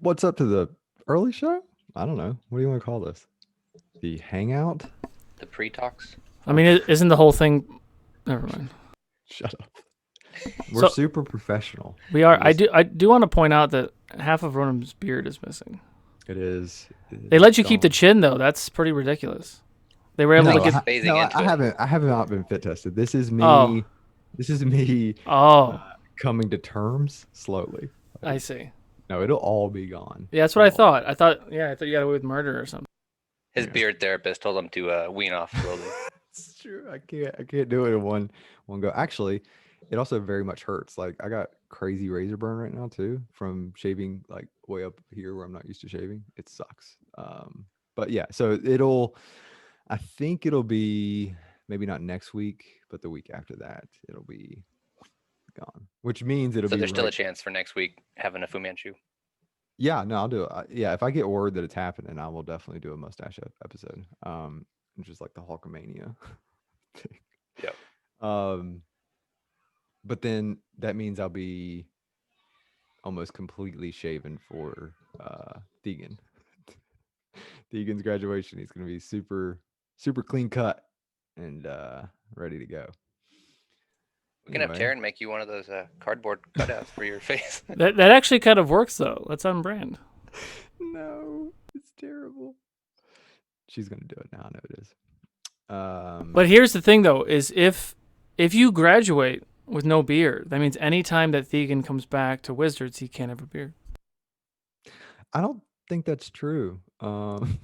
What's up to the early show? I don't know. What do you want to call this? The hangout? The pre-talks. I mean, isn't the whole thing? Never mind. Shut up. We're So- super professional. We are. Just- I do want to point out that half of Ronan's beard is missing. It is. They let you keep the chin though. That's pretty ridiculous. They were able No, to get. phasing no, into I it. haven't. I have not been fit tested. This is me. Oh. This is me Oh, coming to terms slowly. I see. No, it'll all be gone. Yeah, that's what I thought. I thought you got away with murder or something. His beard therapist told him to wean off slowly. It's true. I can't do it in one go. Actually, it also very much hurts. Like I got crazy razor burn right now too from shaving like way up here where I'm not used to shaving. It sucks. But yeah, so I think it'll be maybe not next week, but the week after that, it'll be gone. Which means it'll So be there's still a right- chance for next week having a Fu Manchu. Yeah, no, I'll do it. Yeah, if I get word that it's happening, I will definitely do a mustache episode. Just like the Hulkamania thing. Yep. But then that means I'll be almost completely shaven for Deegan. Deegan's graduation. He's gonna be super clean cut and ready to go. We can have Anyway. Taryn make you one of those cardboard cutouts for your face. That actually kind of works though. That's on brand. No, it's terrible. She's gonna do it now. I know it is. But here's the thing though: is if you graduate with no beard, that means any time that Thegan comes back to Wizards, he can't have a beard. I don't think that's true. I'm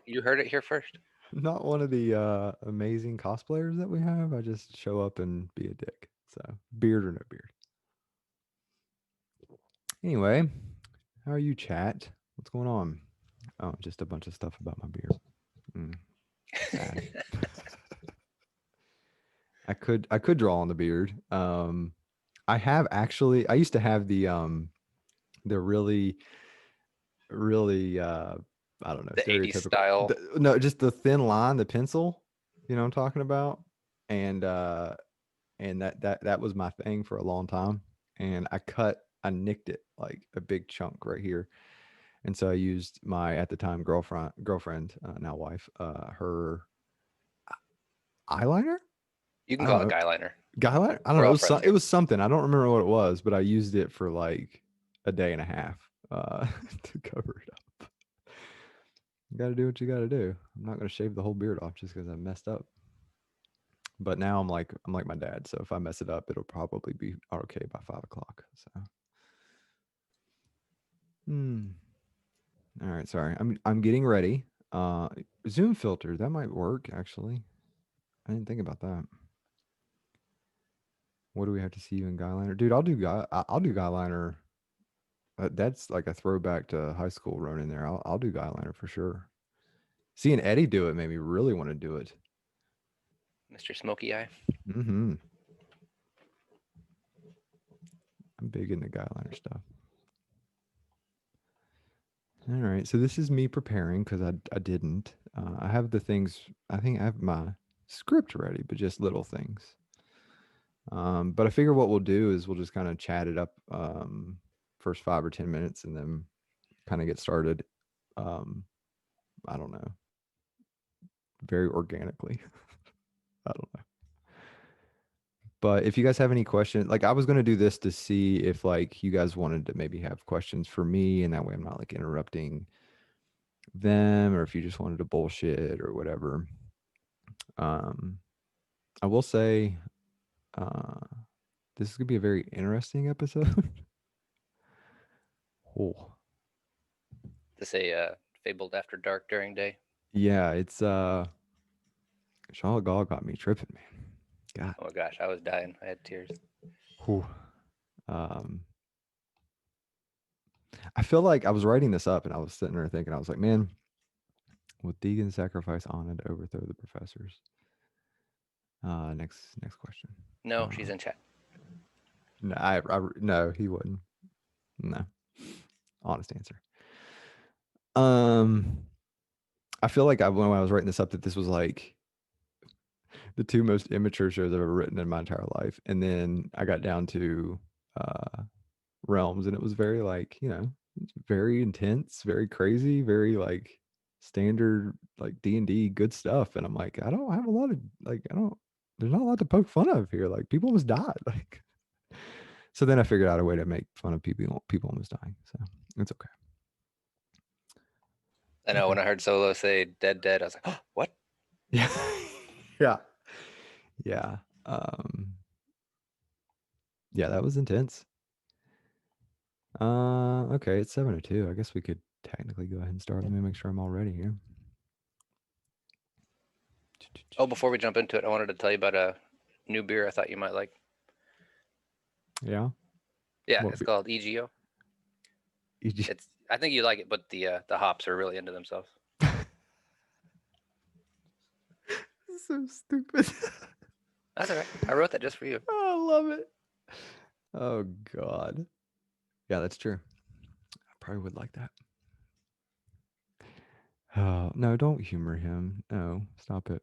You heard it here first. not one of the amazing cosplayers that we have. I just show up and be a dick. So beard or no beard. Anyway, how are you, chat? What's going on? Oh, just a bunch of stuff about my beard. Sad. I could draw on the beard. I have actually. I used to have the really I don't know, The 80s stereotypical style. no, just the thin line, the pencil, you know what I'm talking about? And that was my thing for a long time. And I nicked it like a big chunk right here. And so I used my at the time girlfriend, now wife, her eyeliner? You can I call don't it guyliner. Guyliner? I don't We're know. all It was, friends it was something. I don't remember what it was, but I used it for like a day and a half to cover it up. You got to do what you got to do. I'm not going to shave the whole beard off just because I messed up. But now I'm like my dad. So if I mess it up, it'll probably be okay by 5 o'clock. So, all right. Sorry. I'm getting ready. Zoom filter, that might work actually. I didn't think about that. What do we have to see you in guyliner? Dude, I'll do guyliner. That's like a throwback to high school running there. I'll do guyliner for sure. Seeing Eddie do it made me really want to do it. Mr. Smoky Eye. Mm-hmm. I'm big into guyliner stuff. All right, so this is me preparing because I didn't. I have the things. I think I have my script ready, but just little things. But I figure what we'll do is we'll just kind of chat it up first 5 or 10 minutes and then kind of get started. I don't know. Very organically. I don't know. But if you guys have any questions, like I was going to do this to see if like you guys wanted to maybe have questions for me and that way I'm not like interrupting them or if you just wanted to bullshit or whatever. I will say this is going to be a very interesting episode. Oh. This a fabled after dark during day. Yeah, it's Charlotte Gall got me tripping, man. God. Oh my gosh, I was dying. I had tears. Whew. I feel like I was writing this up and I was sitting there thinking, I was like, man, will Deegan sacrifice Anna to overthrow the professors? Next question. No, she's in chat. No, no, he wouldn't. No. Honest answer. I feel like when I was writing this up that this was like the 2 most immature shows I've ever written in my entire life. And then I got down to Realms and it was very like, it's very intense, very crazy, very like standard like D&D good stuff. And I'm like, I don't have a lot of like I don't there's not a lot to poke fun of here. Like people almost died. Like so then I figured out a way to make fun of people almost dying. So it's okay. I know when I heard Solo say "dead, dead," I was like, oh, "What?" Yeah. Yeah. Yeah. Um yeah, that was intense. Okay, it's 7:02. I guess we could technically go ahead and start. Let me make sure I'm all ready here. Oh, before we jump into it, I wanted to tell you about a new beer I thought you might like. Yeah. Yeah, What it's called EGO. I think you like it, but the hops are really into themselves. So stupid. That's all right. I wrote that just for you. Oh, I love it. Oh God. Yeah, that's true. I probably would like that. Oh no, don't humor him. No, stop it.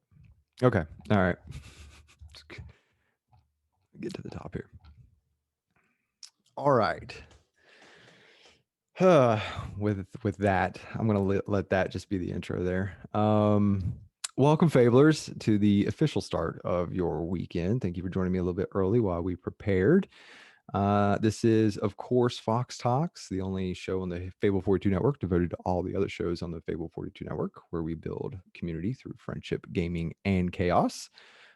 Okay. All right. Get to the top here. All right. With that, I'm gonna let that just be the intro there. Welcome, Fablers, to the official start of your weekend. Thank you for joining me a little bit early while we prepared. This is, of course, Fawks Talks, the only show on the Fable 42 network devoted to all the other shows on the Fable 42 network, where we build community through friendship, gaming, and chaos.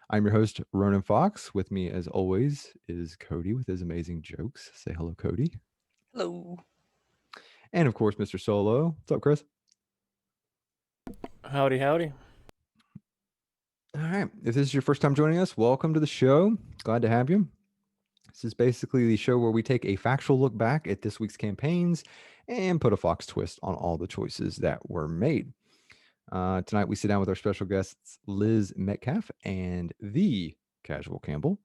I'm your host, Ronan Fox. With me, as always, is Cody with his amazing jokes. Say hello, Cody. Hello. And of course, Mr. Solo. What's up, Chris? Howdy, howdy. All right. If this is your first time joining us, welcome to the show. Glad to have you. This is basically the show where we take a factual look back at this week's campaigns and put a Fox twist on all the choices that were made. Tonight, we sit down with our special guests, Lizz, Metcalf, and the Casual Campbell.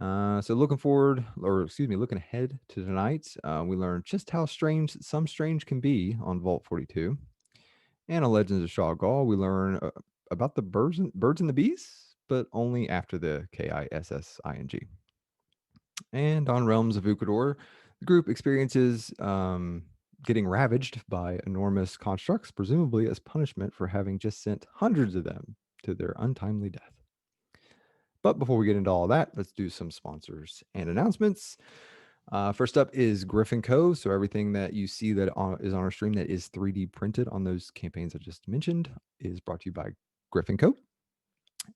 So looking ahead to tonight, we learn just how strange some strange can be on Vault 42. And on Legends of Shaw Gall, we learn about the birds and the bees, but only after the KISSING. And on Realms of Ukador, the group experiences getting ravaged by enormous constructs, presumably as punishment for having just sent hundreds of them to their untimely death. But before we get into all that, let's do some sponsors and announcements. First up is Griffin Co. So everything that you see that is on our stream that is 3D printed on those campaigns I just mentioned is brought to you by Griffin Co.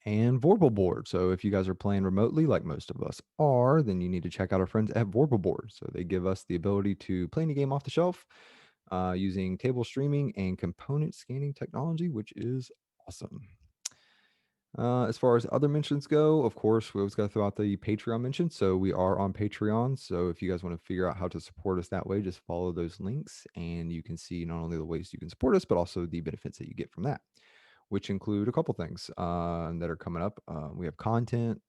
And Vorpal Board. So if you guys are playing remotely, like most of us are, then you need to check out our friends at Vorpal Board. So they give us the ability to play any game off the shelf using table streaming and component scanning technology, which is awesome. As far as other mentions go, of course, we always got to throw out the Patreon mention. So we are on Patreon. So if you guys want to figure out how to support us that way, just follow those links and you can see not only the ways you can support us, but also the benefits that you get from that, which include a couple things that are coming up. We have content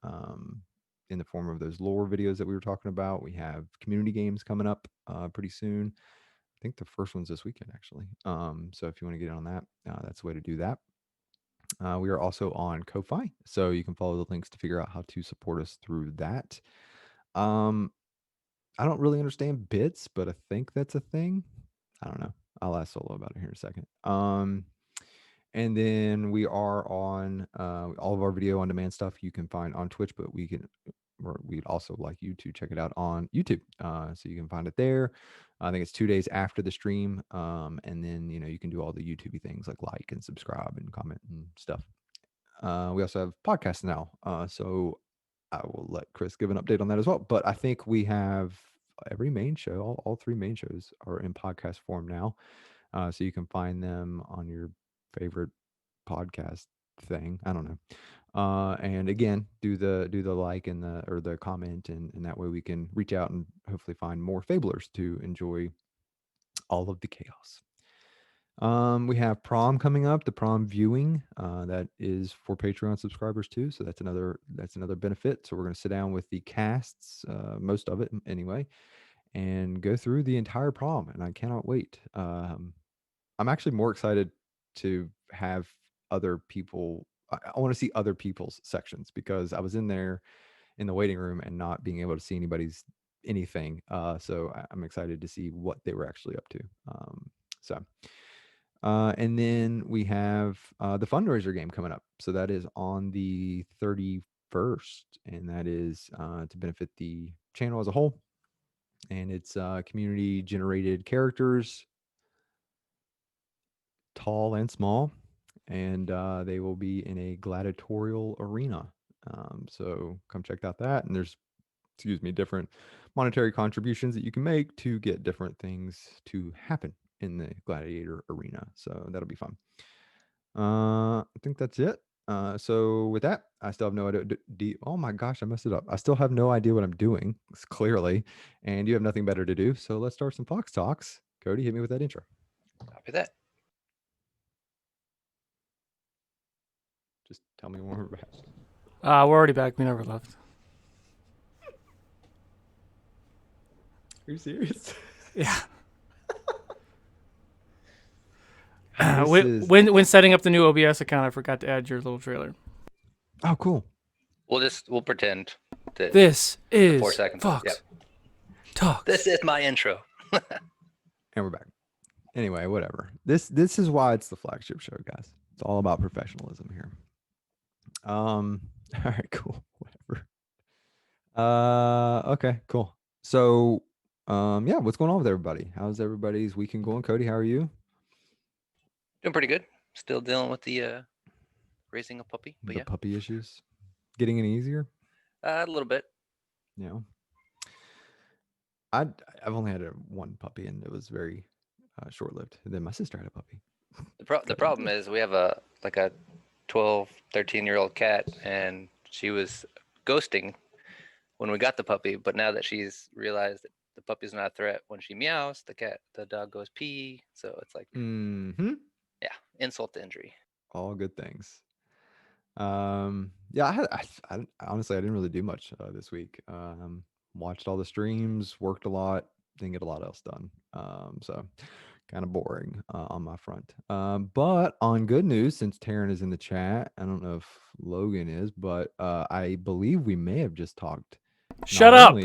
in the form of those lore videos that we were talking about. We have community games coming up pretty soon. I think the first one's this weekend, actually. So if you want to get in on that, that's the way to do that. We are also on Ko-Fi, so you can follow the links to figure out how to support us through that. I don't really understand bits, but I think that's a thing. I don't know. I'll ask Solo about it here in a second. And then we are on all of our video on demand stuff you can find on Twitch, but we'd also like you to check it out on YouTube. So you can find it there. I think it's 2 days after the stream. And then, you can do all the YouTube things like and subscribe and comment and stuff. We also have podcasts now. So I will let Chris give an update on that as well. But I think we have every main show, all three main shows are in podcast form now. So you can find them on your favorite podcast thing. I don't know. And again, do the like and the comment, and that way we can reach out and hopefully find more fablers to enjoy all of the chaos. We have prom coming up, the prom viewing that is for Patreon subscribers too. So that's another benefit. So we're going to sit down with the casts, most of it anyway, and go through the entire prom. And I cannot wait. I'm actually more excited to have other people. I want to see other people's sections because I was in there in the waiting room and not being able to see anybody's anything. So I'm excited to see what they were actually up to. So and then we have the fundraiser game coming up. So that is on the 31st, and that is to benefit the channel as a whole. And it's community generated characters, tall and small, and they will be in a gladiatorial arena. So come check out that. And there's, different monetary contributions that you can make to get different things to happen in the gladiator arena. So that'll be fun. I think that's it. So with that, I still have no idea. Oh my gosh, I messed it up. I still have no idea what I'm doing, clearly, and you have nothing better to do. So let's start some Fawks Talks. Cody, hit me with that intro. Copy that. Just tell me when we're back. We're already back. We never left. Are you serious? Yeah. When setting up the new OBS account, I forgot to add your little trailer. Oh, cool. We'll pretend that this is 4 seconds. Fawks Talks. This is my intro. And we're back. Anyway, whatever. This is why it's the flagship show, guys. It's all about professionalism here. All right, cool. Whatever. Okay, cool. So, yeah, what's going on with everybody? How's everybody's weekend going? Cody, how are you? Doing pretty good. Still dealing with the raising a puppy, but the puppy issues. Getting any easier? A little bit. Yeah. I've only had one puppy, and it was very short-lived. And then my sister had a puppy. The problem is we have a 12, 13-year-old cat, and she was ghosting when we got the puppy, but now that she's realized that the puppy's not a threat, when she meows, the dog goes pee. So it's like, yeah, insult to injury. All good things. Yeah, I honestly, I didn't really do much this week. Watched all the streams, worked a lot, didn't get a lot else done. So kind of boring on my front. But on good news, since Taryn is in the chat, I don't know if Logan is, but I believe we may have just talked. Shut up.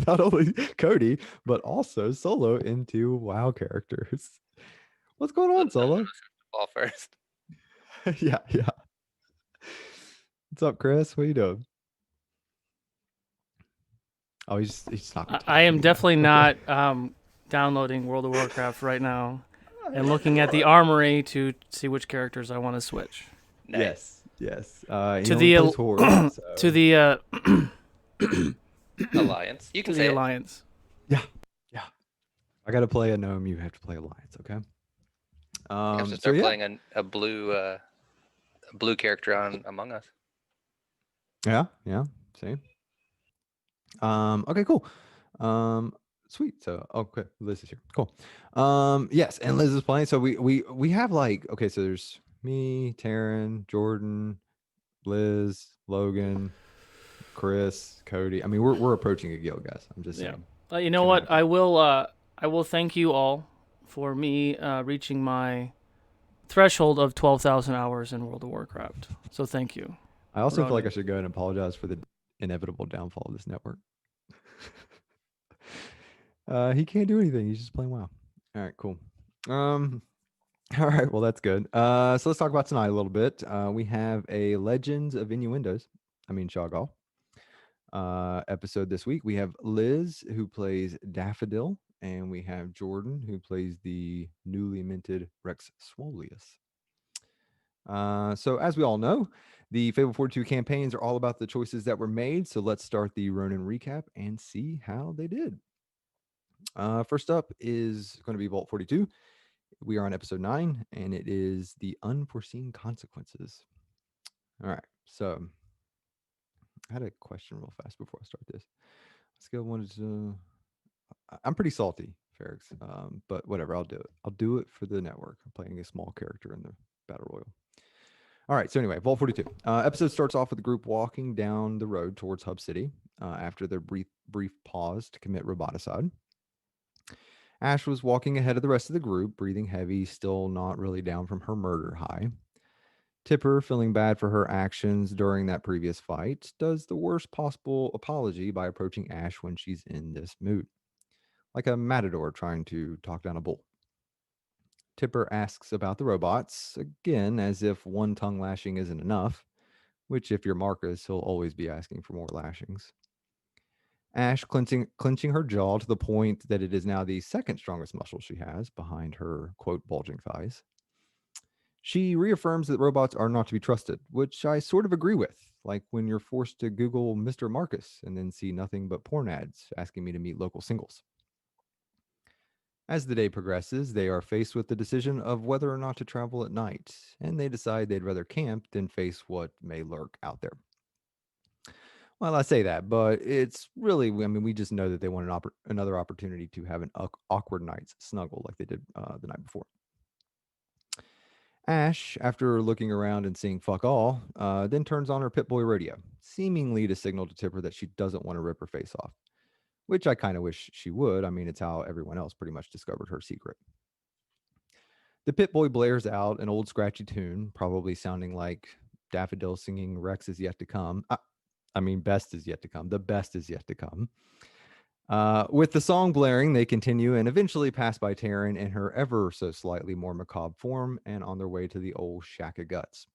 Not only Cody, but also Solo into WoW characters. What's going on, Solo? Ball first. Yeah. What's up, Chris? What are you doing? Oh, he's not. I am definitely not downloading World of Warcraft right now and looking at the armory to see which characters I want to switch. Nice. Yes. To the Alliance. You can say the Alliance. Yeah. I got to play a gnome. You have to play Alliance. Okay. You have to start playing a blue character on Among Us. Yeah. Same. Okay, cool. Sweet. So, okay, Liz is here. Cool. Yes, and Liz is playing. So we have okay, so there's me, Taryn, Jordan, Liz, Logan, Chris, Cody. I mean, we're approaching a guild, guys. I'm just saying. You know what? I will thank you all for me reaching my threshold of 12,000 hours in World of Warcraft. So thank you. I also feel like I should go and apologize for the inevitable downfall of this network. He can't do anything. He's just playing WoW. All right, cool. All right, well, that's good. So let's talk about tonight a little bit. We have a Legends of Shoggoth episode this week. We have Liz, who plays Daffodil, and we have Jordan, who plays the newly minted Rex Swolius. So as we all know, the Fable 42 campaigns are all about the choices that were made. So let's start the Ronin recap and see how they did. First up is going to be Vault 42. We are on episode 9, and it is the unforeseen consequences. All right. So I had a question real fast before I start this. Skill 1 to... I'm pretty salty, Ferrix, but whatever. I'll do it. I'll do it for the network. I'm playing a small character in the Battle Royal. All right, so anyway, Vault 42. Episode starts off with the group walking down the road towards Hub City after their brief pause to commit roboticide. Ash was walking ahead of the rest of the group, breathing heavy, still not really down from her murder high. Tipper, feeling bad for her actions during that previous fight, does the worst possible apology by approaching Ash when she's in this mood, like a matador trying to talk down a bull. Tipper asks about the robots, again, as if one tongue lashing isn't enough, which, if you're Marcus, he'll always be asking for more lashings. Ash clenching her jaw to the point that it is now the second strongest muscle she has behind her, quote, bulging thighs. She reaffirms that robots are not to be trusted, which I sort of agree with, like when you're forced to Google Mr. Marcus and then see nothing but porn ads asking me to meet local singles. As the day progresses, they are faced with the decision of whether or not to travel at night, and they decide they'd rather camp than face what may lurk out there. Well, I say that, but it's really, I mean, we just know that they want another opportunity to have an awkward night's snuggle like they did the night before. Ash, after looking around and seeing fuck all, then turns on her Pit Boy radio, seemingly to signal to Tipper that she doesn't want to rip her face off, which I kind of wish she would. I mean, it's how everyone else pretty much discovered her secret. The Pit Boy blares out an old scratchy tune, probably sounding like Daffodil singing Rex is yet to come. I mean, best is yet to come. The best is yet to come. With the song blaring, they continue and eventually pass by Taryn in her ever so slightly more macabre form and on their way to the old shack of guts.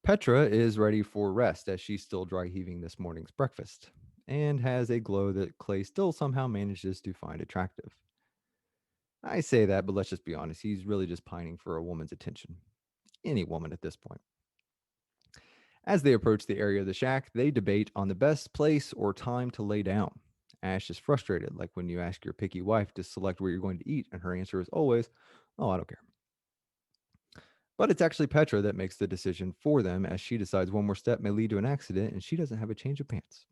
Petra is ready for rest as she's still dry heaving this morning's breakfast and has a glow that Clay still somehow manages to find attractive. I say that, but let's just be honest. He's really just pining for a woman's attention. Any woman at this point. As they approach the area of the shack, they debate on the best place or time to lay down. Ash is frustrated, like when you ask your picky wife to select where you're going to eat, and her answer is always, "Oh, I don't care." But it's actually Petra that makes the decision for them, as she decides one more step may lead to an accident and she doesn't have a change of pants.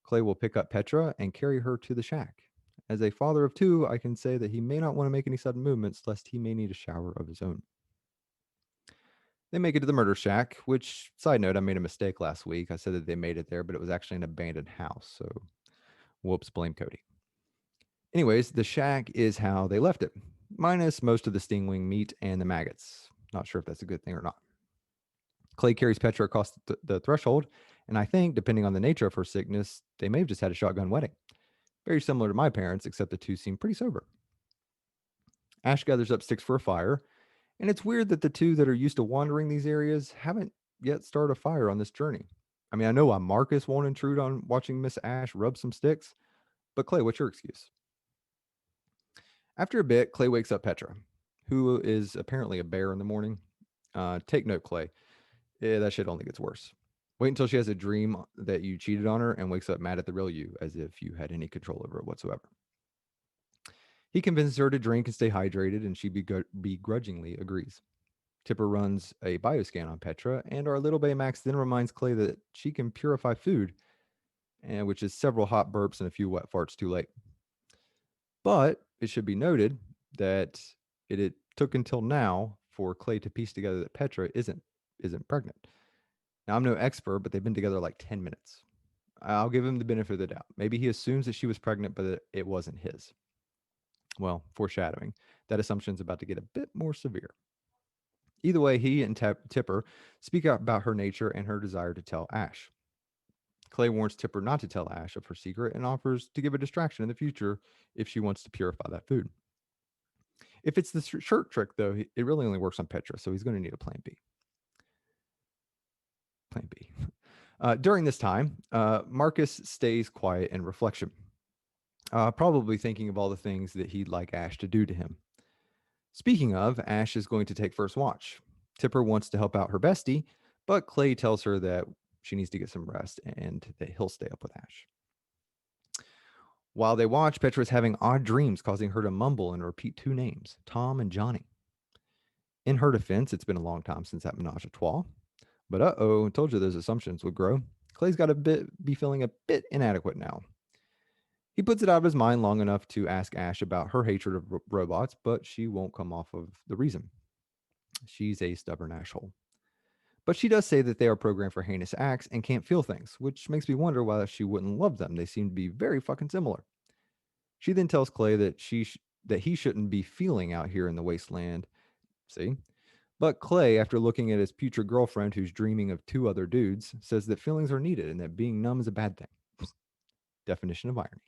Clay will pick up Petra and carry her to the shack. As a father of two, I can say that he may not want to make any sudden movements lest he may need a shower of his own. They make it to the murder shack, which, side note, I made a mistake last week. I said that they made it there, but it was actually an abandoned house. So, whoops, blame Cody. Anyways, the shack is how they left it, minus most of the stingwing meat and the maggots. Not sure if that's a good thing or not. Clay carries Petra across the threshold, and I think, depending on the nature of her sickness, they may have just had a shotgun wedding. Very similar to my parents, except the two seem pretty sober. Ash gathers up sticks for a fire, and it's weird that the two that are used to wandering these areas haven't yet started a fire on this journey. I mean, I know why Marcus won't intrude on watching Miss Ash rub some sticks, but Clay, what's your excuse? After a bit, Clay wakes up Petra, who is apparently a bear in the morning. Take note, Clay. That shit only gets worse. Wait until she has a dream that you cheated on her and wakes up mad at the real you, as if you had any control over it whatsoever. He convinces her to drink and stay hydrated, and she begrudgingly agrees. Tipper runs a bioscan on Petra, and our little Baymax then reminds Clay that she can purify food, and which is several hot burps and a few wet farts too late. But it should be noted that it took until now for Clay to piece together that Petra isn't pregnant. Now, I'm no expert, but they've been together like 10 minutes. I'll give him the benefit of the doubt. Maybe he assumes that she was pregnant, but it wasn't his. Well, foreshadowing. That assumption's about to get a bit more severe. Either way, he and Tipper speak out about her nature and her desire to tell Ash. Clay warns Tipper not to tell Ash of her secret and offers to give a distraction in the future if she wants to purify that food. If it's the shirt trick, though, it really only works on Petra, so he's going to need a plan B. Plan B. During this time, Marcus stays quiet in reflection, probably thinking of all the things that he'd like Ash to do to him. Speaking of, Ash is going to take first watch. Tipper wants to help out her bestie, but Clay tells her that she needs to get some rest and that he'll stay up with Ash. While they watch, Petra is having odd dreams, causing her to mumble and repeat two names, Tom and Johnny. In her defense, it's been a long time since that menage a trois. But I told you those assumptions would grow. Clay's got be feeling a bit inadequate now. He puts it out of his mind long enough to ask Ash about her hatred of robots, but she won't come off of the reason. She's a stubborn asshole. But she does say that they are programmed for heinous acts and can't feel things, which makes me wonder why she wouldn't love them. They seem to be very fucking similar. She then tells Clay that he shouldn't be feeling out here in the wasteland. See? But Clay, after looking at his future girlfriend who's dreaming of 2 other dudes, says that feelings are needed and that being numb is a bad thing. Definition of irony.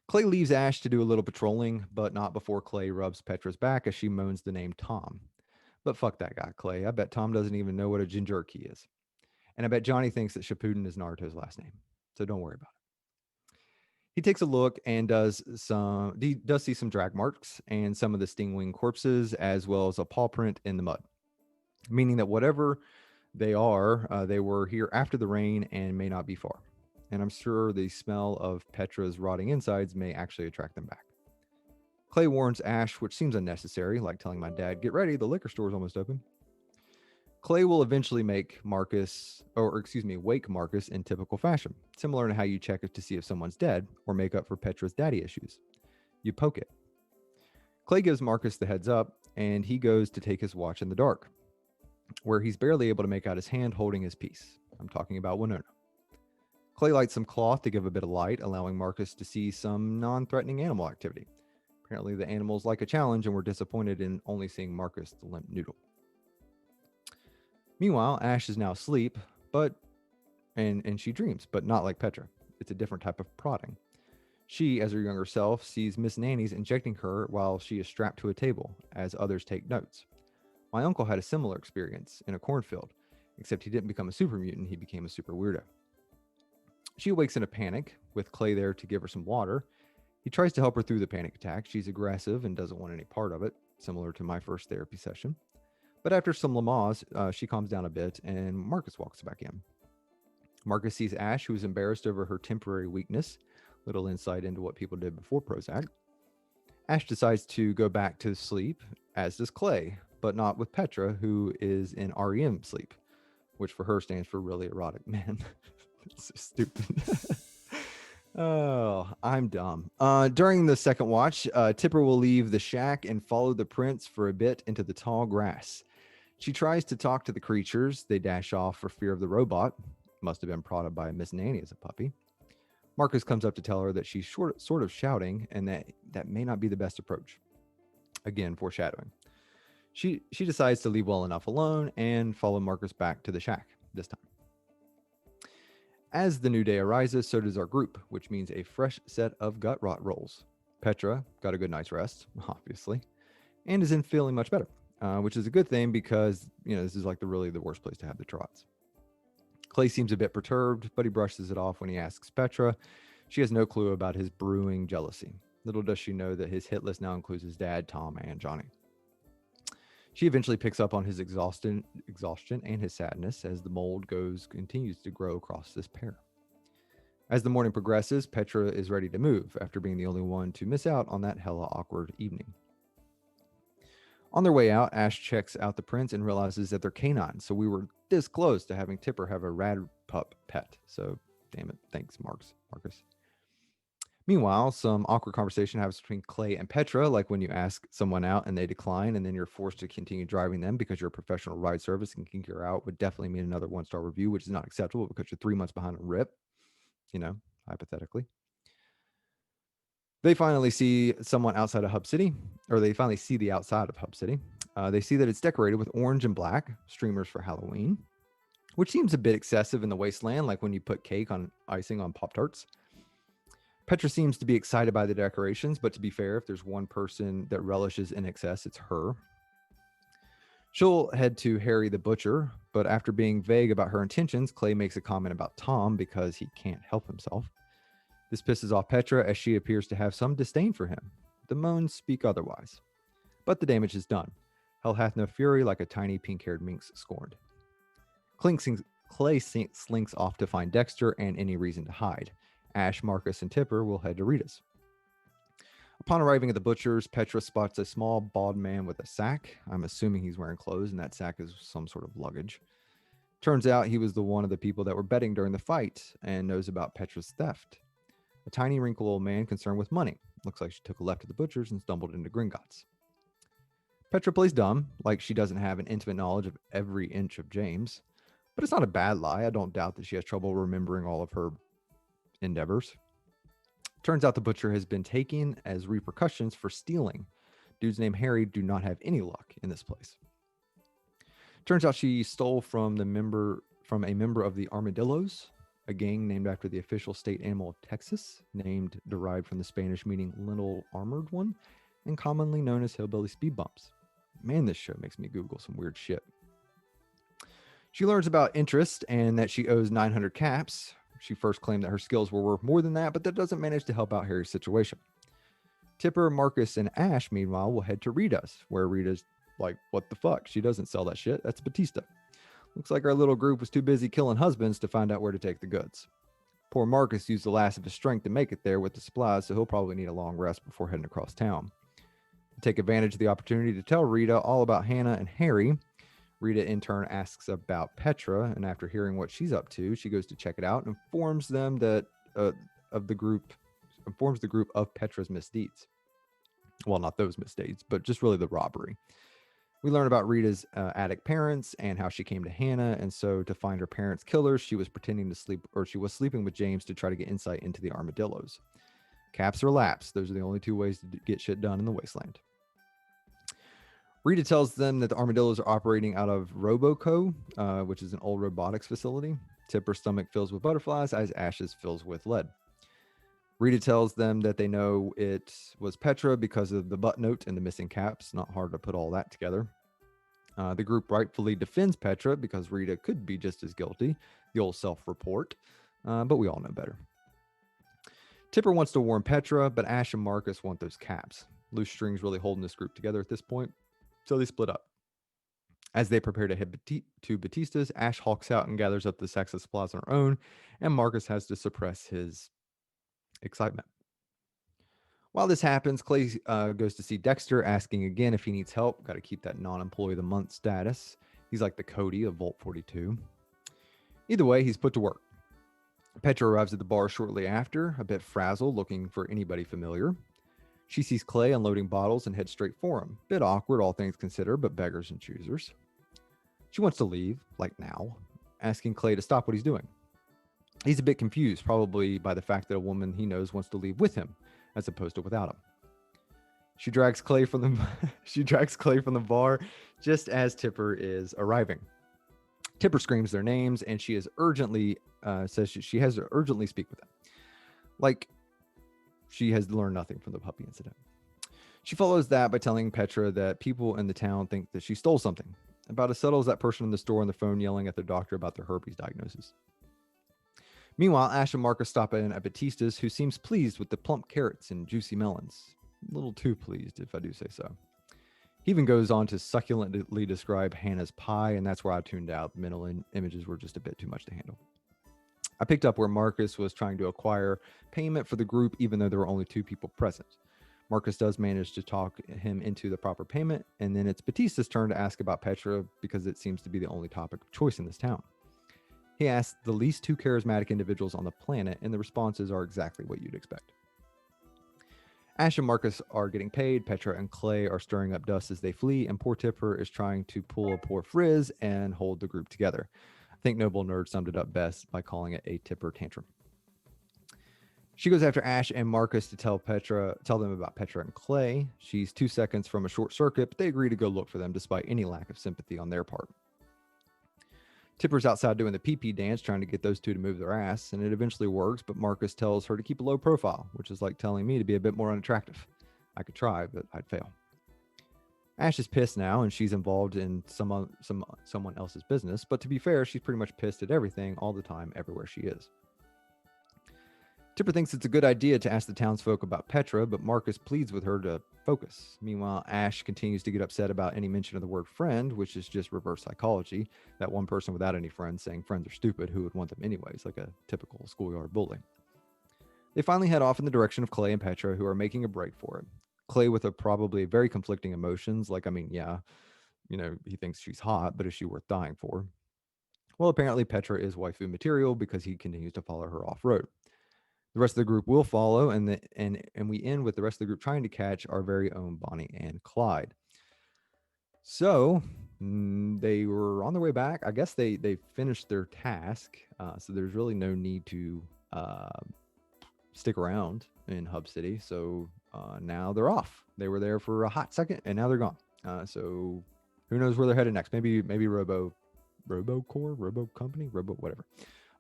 Clay leaves Ash to do a little patrolling, but not before Clay rubs Petra's back as she moans the name Tom. But fuck that guy, Clay. I bet Tom doesn't even know what a Jinchuriki is. And I bet Johnny thinks that Shippuden is Naruto's last name. So don't worry about it. He takes a look and does see some drag marks and some of the stingwing corpses, as well as a paw print in the mud, meaning that whatever they are, they were here after the rain and may not be far. And I'm sure the smell of Petra's rotting insides may actually attract them back. Clay warns Ash, which seems unnecessary, like telling my dad, "Get ready, the liquor store is almost open." Clay will eventually wake Marcus in typical fashion, similar to how you check to see if someone's dead or make up for Petra's daddy issues. You poke it. Clay gives Marcus the heads up, and he goes to take his watch in the dark, where he's barely able to make out his hand holding his piece. I'm talking about Winona. Clay lights some cloth to give a bit of light, allowing Marcus to see some non-threatening animal activity. Apparently the animals like a challenge and were disappointed in only seeing Marcus the limp noodle. Meanwhile, Ash is now asleep, and she dreams, but not like Petra. It's a different type of prodding. She, as her younger self, sees Miss Nanny's injecting her while she is strapped to a table, as others take notes. My uncle had a similar experience in a cornfield, except he didn't become a super mutant, he became a super weirdo. She awakes in a panic, with Clay there to give her some water. He tries to help her through the panic attack. She's aggressive and doesn't want any part of it, similar to my first therapy session. But after some lamaze, she calms down a bit, and Marcus walks back in. Marcus sees Ash, who is embarrassed over her temporary weakness. Little insight into what people did before Prozac. Ash decides to go back to sleep, as does Clay, but not with Petra, who is in REM sleep, which for her stands for really erotic men. It's so stupid. Oh, I'm dumb. During the second watch, Tipper will leave the shack and follow the prince for a bit into the tall grass. She tries to talk to the creatures. They dash off for fear of the robot. Must have been prodded by Miss Nanny as a puppy. Marcus comes up to tell her that she's sort of shouting and that may not be the best approach. Again, foreshadowing. She decides to leave well enough alone and follow Marcus back to the shack this time. As the new day arises, so does our group, which means a fresh set of gut rot rolls. Petra got a good night's rest, obviously, and is feeling much better, which is a good thing because, this is like the worst place to have the trots. Clay seems a bit perturbed, but he brushes it off when he asks Petra. She has no clue about his brewing jealousy. Little does she know that his hit list now includes his dad, Tom, and Johnny. She eventually picks up on his exhaustion and his sadness as the mold continues to grow across this pair. As the morning progresses, Petra is ready to move after being the only one to miss out on that hella awkward evening. On their way out, Ash checks out the prince and realizes that they're canines, so we were this close to having Tipper have a rad pup pet. So, damn it, thanks, Marcus. Meanwhile, some awkward conversation happens between Clay and Petra, like when you ask someone out and they decline, and then you're forced to continue driving them because you're a professional ride service and kicking her out would definitely mean another 1-star review, which is not acceptable because you're 3 months behind on RIP, hypothetically. They finally see someone outside of Hub City, or they finally see the outside of Hub City. They see that it's decorated with orange and black streamers for Halloween, which seems a bit excessive in the wasteland, like when you put cake on icing on Pop-Tarts. Petra seems to be excited by the decorations, but to be fair, if there's one person that relishes in excess, it's her. She'll head to Harry the Butcher, but after being vague about her intentions, Clay makes a comment about Tom because he can't help himself. This pisses off Petra as she appears to have some disdain for him. The moans speak otherwise. But the damage is done. Hell hath no fury like a tiny pink-haired minx scorned. Clay slinks off to find Dexter and any reason to hide. Ash, Marcus, and Tipper will head to Rita's. Upon arriving at the butcher's, Petra spots a small, bald man with a sack. I'm assuming he's wearing clothes, and that sack is some sort of luggage. Turns out he was one of the people that were betting during the fight and knows about Petra's theft. A tiny, wrinkled old man concerned with money. Looks like she took a left at the butcher's and stumbled into Gringotts. Petra plays dumb, like she doesn't have an intimate knowledge of every inch of James. But it's not a bad lie. I don't doubt that she has trouble remembering all of her endeavors. Turns out the butcher has been taken as repercussions for stealing, Dudes named Harry do not have any luck in this place. Turns out she stole from a member of the Armadillos, a gang named after the official state animal of Texas, derived from the Spanish meaning little armored one, and commonly known as hillbilly speed bumps. Man, this show makes me Google some weird shit. She learns about interest and that she owes 900 caps. She first claimed that her skills were worth more than that, but that doesn't manage to help out Harry's situation. Tipper, Marcus, and Ash, meanwhile, will head to Rita's, where Rita's like, what the fuck? She doesn't sell that shit. That's Batista. Looks like our little group was too busy killing husbands to find out where to take the goods. Poor Marcus used the last of his strength to make it there with the supplies, so he'll probably need a long rest before heading across town. To take advantage of the opportunity to tell Rita all about Hannah and Harry, Rita in turn asks about Petra, and after hearing what she's up to, she goes to check it out and informs the group of Petra's misdeeds. Well, not those misdeeds, but just really the robbery. We learn about Rita's addict parents and how she came to Hannah, and so to find her parents' killers, she was pretending to sleep, or she was sleeping with James to try to get insight into the Armadillos. Caps or laps, those are the only two ways to get shit done in the wasteland. Rita tells them that the Armadillos are operating out of Roboco, which is an old robotics facility. Tipper's stomach fills with butterflies as Ash's fills with lead. Rita tells them that they know it was Petra because of the butt note and the missing caps. Not hard to put all that together. The group rightfully defends Petra because Rita could be just as guilty, the old self-report, but we all know better. Tipper wants to warn Petra, but Ash and Marcus want those caps. Loose strings really holding this group together at this point, so they split up. As they prepare to head to Batista's, Ash hulks out and gathers up the sacks of supplies on her own, and Marcus has to suppress his excitement. While this happens, Clay goes to see Dexter, asking again if he needs help. Got to keep that non-employee of the month status. He's like the Cody of Vault 42. Either way, he's put to work. Petra arrives at the bar shortly after, a bit frazzled, looking for anybody familiar. She sees Clay unloading bottles and heads straight for him. Bit awkward, all things considered, but beggars and choosers. She wants to leave, like now, asking Clay to stop what he's doing. He's a bit confused, probably by the fact that a woman he knows wants to leave with him, as opposed to without him. She drags Clay from the bar just as Tipper is arriving. Tipper screams their names, and she is urgently says she has to urgently speak with them, like she has learned nothing from the puppy incident. She follows that by telling Petra that people in the town think that she stole something. About as subtle as that person in the store on the phone yelling at their doctor about their herpes diagnosis. Meanwhile, Ash and Marcus stop in at Batista's, who seems pleased with the plump carrots and juicy melons. A little too pleased, if I do say so. He even goes on to succulently describe Hannah's pie, and that's where I tuned out. The mental images were just a bit too much to handle. I picked up where Marcus was trying to acquire payment for the group, even though there were only two people present. Marcus does manage to talk him into the proper payment, and then it's Batista's turn to ask about Petra because it seems to be the only topic of choice in this town. He asks the least two charismatic individuals on the planet, and the responses are exactly what you'd expect. Ash and Marcus are getting paid, Petra and Clay are stirring up dust as they flee, and poor Tipper is trying to pull a poor Frizz and hold the group together. I think Noble Nerd summed it up best by calling it a Tipper tantrum. She goes after Ash and Marcus to tell them about Petra and Clay. She's 2 seconds from a short circuit, but they agree to go look for them despite any lack of sympathy on their part. Tipper's outside doing the pee-pee dance, trying to get those two to move their ass, and it eventually works, but Marcus tells her to keep a low profile, which is like telling me to be a bit more unattractive. I could try, but I'd fail. Ash is pissed now, and she's involved in someone else's business, but to be fair, she's pretty much pissed at everything, all the time, everywhere she is. Tipper thinks it's a good idea to ask the townsfolk about Petra, but Marcus pleads with her to focus. Meanwhile, Ash continues to get upset about any mention of the word friend, which is just reverse psychology. That one person without any friends saying friends are stupid, who would want them anyways, like a typical schoolyard bully. They finally head off in the direction of Clay and Petra, who are making a break for it. Clay with probably very conflicting emotions, like, he thinks she's hot, but is she worth dying for? Well, apparently Petra is waifu material because he continues to follow her off-road. The rest of the group will follow, and we end with the rest of the group trying to catch our very own Bonnie and Clyde. So they were on their way back. I guess they finished their task, so there's really no need to stick around in Hub City. So Now they're off. They were there for a hot second, and now they're gone. So who knows where they're headed next? Maybe Robo Company, Robo whatever.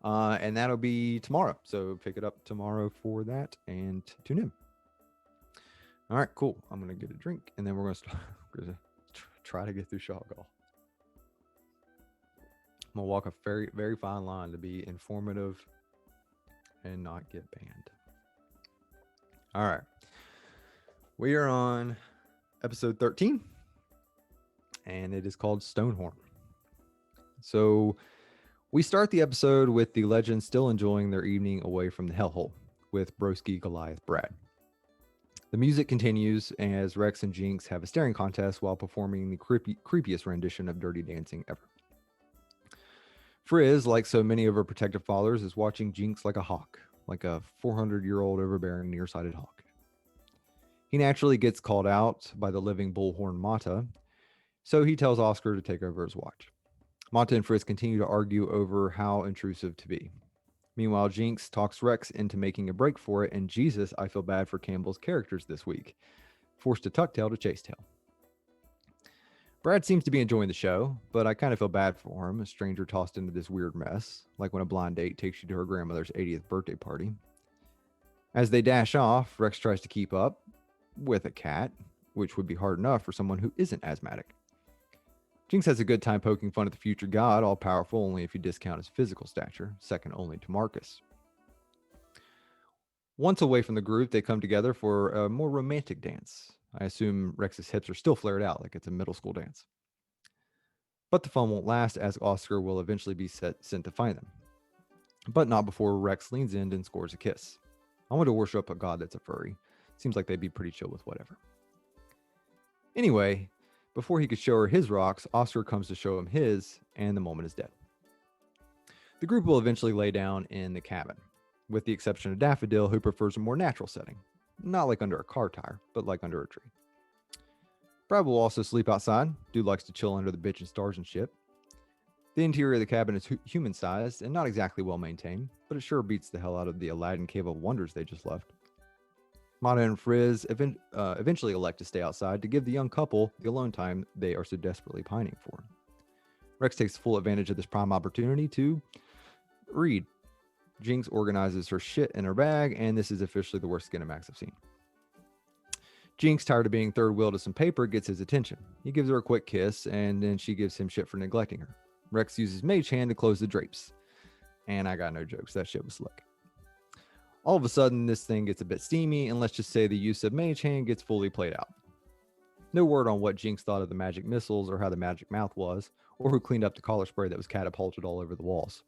And that'll be tomorrow. So pick it up tomorrow for that and tune in. All right, cool. I'm gonna get a drink, and then we're gonna try to get through Shotgull. I'm gonna walk a very, very fine line to be informative and not get banned. All right, we are on episode 13, and it is called Stonehorn. So we start the episode with the legends still enjoying their evening away from the hellhole with Broski, Goliath, Brad. The music continues as Rex and Jinx have a staring contest while performing the creepiest rendition of Dirty Dancing ever. Frizz, like so many of her protective fathers, is watching Jinx like a hawk, like a 400-year-old overbearing nearsighted hawk. He naturally gets called out by the living bullhorn Mata, so he tells Oscar to take over his watch. Mata and Frizz continue to argue over how intrusive to be. Meanwhile, Jinx talks Rex into making a break for it, and Jesus, I feel bad for Campbell's characters this week. Forced to tuck tail to chase tail. Brad seems to be enjoying the show, but I kind of feel bad for him, a stranger tossed into this weird mess, like when a blind date takes you to her grandmother's 80th birthday party. As they dash off, Rex tries to keep up with a cat, which would be hard enough for someone who isn't asthmatic. Jinx has a good time poking fun at the future god, all powerful only if you discount his physical stature, second only to Marcus. Once away from the group, they come together for a more romantic dance. I assume Rex's hips are still flared out like it's a middle school dance. But the fun won't last, as Oscar will eventually be sent to find them. But not before Rex leans in and scores a kiss. I want to worship a god that's a furry. Seems like they'd be pretty chill with whatever. Anyway, before he could show her his rocks, Oscar comes to show him his, and the moment is dead. The group will eventually lay down in the cabin, with the exception of Daffodil, who prefers a more natural setting. Not like under a car tire, but like under a tree. Brad will also sleep outside. Dude likes to chill under the bitch and stars and shit. The interior of the cabin is human-sized and not exactly well-maintained, but it sure beats the hell out of the Aladdin Cave of Wonders they just left. Mata and Frizz eventually elect to stay outside to give the young couple the alone time they are so desperately pining for. Rex takes full advantage of this prime opportunity to read. Jinx organizes her shit in her bag, and this is officially the worst Skinamax I've seen. Jinx, tired of being third wheel to some paper, gets his attention. He gives her a quick kiss, and then she gives him shit for neglecting her. Rex uses Mage Hand to close the drapes. And I got no jokes, that shit was slick. All of a sudden, this thing gets a bit steamy, and let's just say the use of Mage Hand gets fully played out. No word on what Jinx thought of the magic missiles, or how the magic mouth was, or who cleaned up the collar spray that was catapulted all over the walls.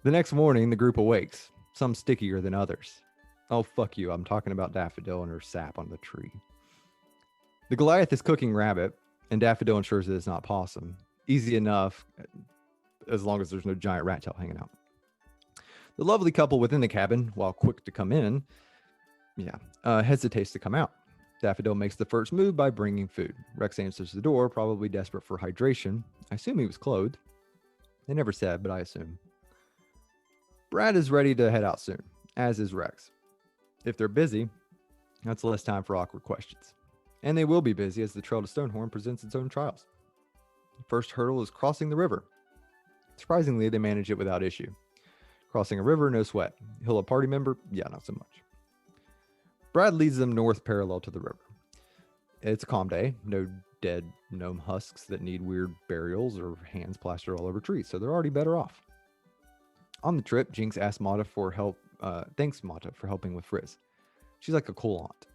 The next morning, the group awakes, some stickier than others. Oh, fuck you, I'm talking about Daffodil and her sap on the tree. The Goliath is cooking rabbit, and Daffodil ensures that it's not possum. Easy enough, as long as there's no giant rat tail hanging out. The lovely couple within the cabin, while quick to come in, hesitates to come out. Daffodil makes the first move by bringing food. Rex answers the door, probably desperate for hydration. I assume he was clothed. They never said, but I assume. Brad is ready to head out soon, as is Rex. If they're busy, that's less time for awkward questions. And they will be busy as the trail to Stonehorn presents its own trials. The first hurdle is crossing the river. Surprisingly, they manage it without issue. Crossing a river, no sweat. Hill a party member? Yeah, not so much. Brad leads them north parallel to the river. It's a calm day. No dead gnome husks that need weird burials or hands plastered all over trees, so they're already better off. On the trip, Jinx asks Mata for help. Thanks Mata for helping with Frizz. She's like a cool aunt.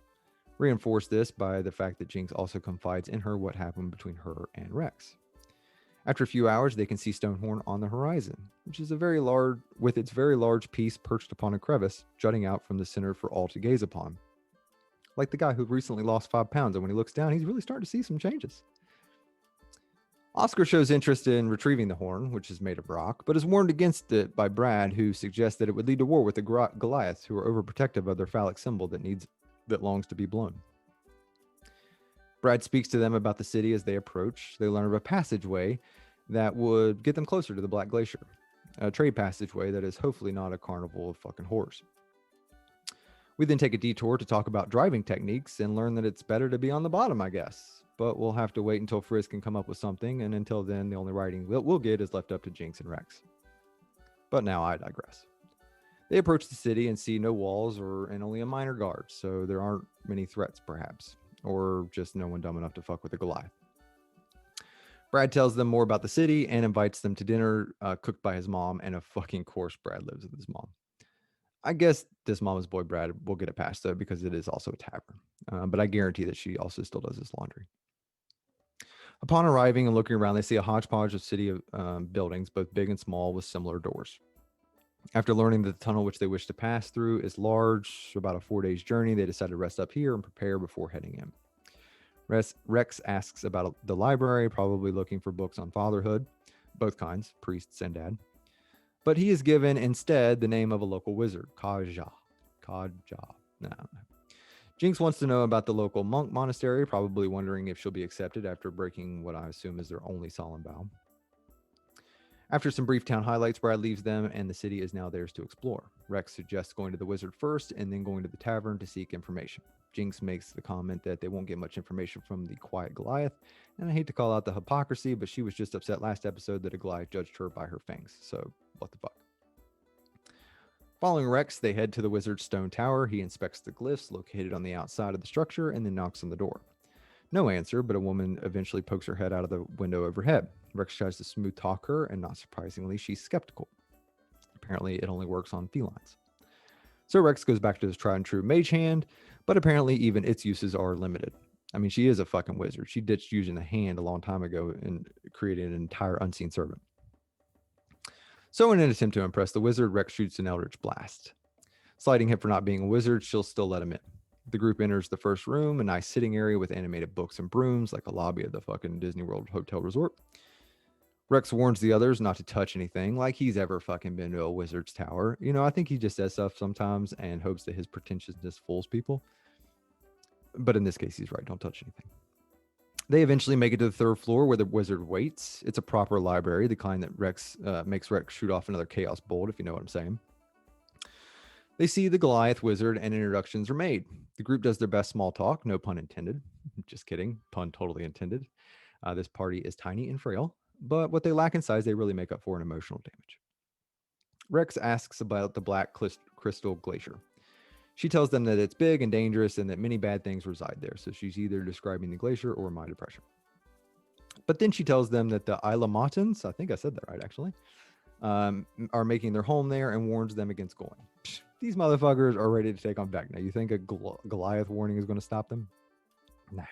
Reinforce this by the fact that Jinx also confides in her what happened between her and Rex. After a few hours, they can see Stonehorn on the horizon, which is with its very large piece perched upon a crevice, jutting out from the center for all to gaze upon. Like the guy who recently lost 5 pounds, and when he looks down, he's really starting to see some changes. Oscar shows interest in retrieving the horn, which is made of rock, but is warned against it by Brad, who suggests that it would lead to war with the Goliaths, who are overprotective of their phallic symbol that longs to be blown. Brad speaks to them about the city as they approach. They learn of a passageway that would get them closer to the Black Glacier, a trade passageway that is hopefully not a carnival of fucking horrors. We then take a detour to talk about driving techniques and learn that it's better to be on the bottom, I guess. But we'll have to wait until Frisk can come up with something, and until then, the only writing we'll get is left up to Jinx and Rex. But now I digress. They approach the city and see no walls and only a minor guard, so there aren't many threats, perhaps, or just no one dumb enough to fuck with a Goliath. Brad tells them more about the city and invites them to dinner cooked by his mom, and of fucking course Brad lives with his mom. I guess this mama's boy Brad will get it past though, because it is also a tavern. But I guarantee that she also still does his laundry. Upon arriving and looking around, they see a hodgepodge of city buildings, both big and small, with similar doors. After learning that the tunnel which they wish to pass through is large, about a 4 days journey, they decide to rest up here and prepare before heading in. Rex asks about the library, probably looking for books on fatherhood, both kinds, priests and dad. But he is given instead the name of a local wizard, Kaja. No. Jinx wants to know about the local monk monastery, probably wondering if she'll be accepted after breaking what I assume is their only solemn vow. After some brief town highlights, Brad leaves them, and the city is now theirs to explore. Rex suggests going to the wizard first and then going to the tavern to seek information. Jinx makes the comment that they won't get much information from the quiet Goliath, and I hate to call out the hypocrisy, but she was just upset last episode that a Goliath judged her by her fangs, so what the fuck. Following Rex, they head to the wizard's stone tower. He inspects the glyphs located on the outside of the structure and then knocks on the door. No answer, but a woman eventually pokes her head out of the window overhead. Rex tries to smooth talk her, and not surprisingly, she's skeptical. Apparently, it only works on felines. So Rex goes back to his tried and true mage hand, but apparently even its uses are limited. I mean, she is a fucking wizard. She ditched using the hand a long time ago and created an entire unseen servant. So in an attempt to impress the wizard, Rex shoots an Eldritch Blast. Slighting him for not being a wizard, she'll still let him in. The group enters the first room, a nice sitting area with animated books and brooms, like a lobby of the fucking Disney World Hotel Resort. Rex warns the others not to touch anything, like he's ever fucking been to a wizard's tower. You know, I think he just says stuff sometimes and hopes that his pretentiousness fools people. But in this case, he's right. Don't touch anything. They eventually make it to the third floor where the wizard waits. It's a proper library, the kind that makes Rex shoot off another chaos bolt, if you know what I'm saying. They see the Goliath wizard and introductions are made. The group does their best small talk, no pun intended. Just kidding, pun totally intended. This party is tiny and frail, but what they lack in size, they really make up for in emotional damage. Rex asks about the Black Crystal Glacier. She tells them that it's big and dangerous and that many bad things reside there, so she's either describing the glacier or my depression. But then she tells them that the E11, I think I said that right actually, are making their home there and warns them against going. These motherfuckers are ready to take on Vecna. You think a Goliath warning is going to stop them? Nah.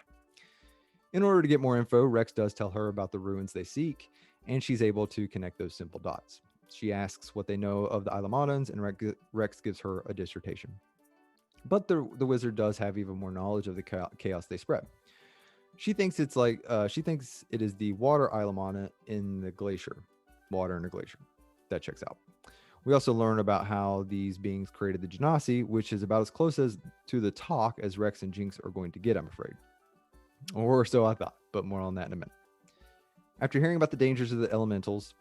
In order to get more info, Rex does tell her about the ruins they seek, and she's able to connect those simple dots. She asks what they know of the E11, and Rex gives her a dissertation. But the wizard does have even more knowledge of the chaos they spread. She thinks it is the water E11 in the glacier. Water in a glacier. That checks out. We also learn about how these beings created the Genasi, which is about as close to the talk as Rex and Jinx are going to get, I'm afraid. Or so I thought, but more on that in a minute. After hearing about the dangers of the elementals,